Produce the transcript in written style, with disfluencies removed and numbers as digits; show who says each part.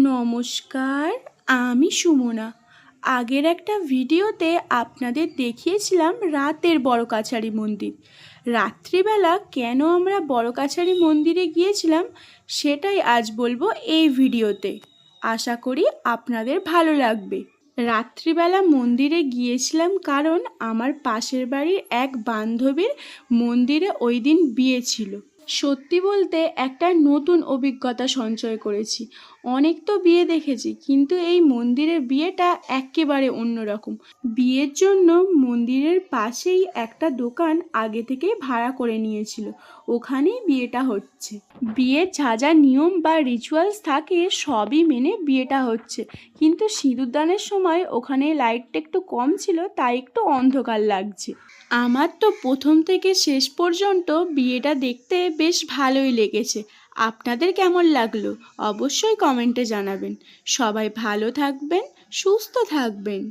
Speaker 1: নমস্কার, আমি সুমনা। আগের একটা ভিডিওতে আপনাদের দেখিয়েছিলাম রাতের বড় কাছারি মন্দির। রাত্রিবেলা কেন আমরা বড় কাছারি মন্দিরে গিয়েছিলাম সেটাই আজ বলবো এই ভিডিওতে। আশা করি আপনাদের ভালো লাগবে। রাত্রিবেলা মন্দিরে গিয়েছিলাম কারণ আমার পাশের বাড়ির এক বান্ধবীর মন্দিরে ওই দিন বিয়ে ছিল। সত্যি বলতে একটা নতুন অভিজ্ঞতা সঞ্চয় করেছি। অনেক তো বিয়ে দেখেছি, কিন্তু এই মন্দিরের বিয়েটা একেবারে অন্যরকম। বিয়ের জন্য মন্দিরের পাশেই একটা দোকান আগে থেকেই ভাড়া করে নিয়েছিল, ওখানেই বিয়েটা হচ্ছে। বিয়ের যা যা নিয়ম বা রিচুয়ালস থাকে সবই মেনে বিয়েটা হচ্ছে, কিন্তু সিঁদুরদানের সময় ওখানে লাইটটা একটু কম ছিল, তাই একটু অন্ধকার লাগছে। আমার তো প্রথম থেকে শেষ পর্যন্ত বিয়েটা দেখতে বেশ ভালোই লেগেছে। আপনাদের কেমন লাগলো অবশ্যই কমেন্টে জানাবেন। সবাই ভালো থাকবেন, সুস্থ থাকবেন।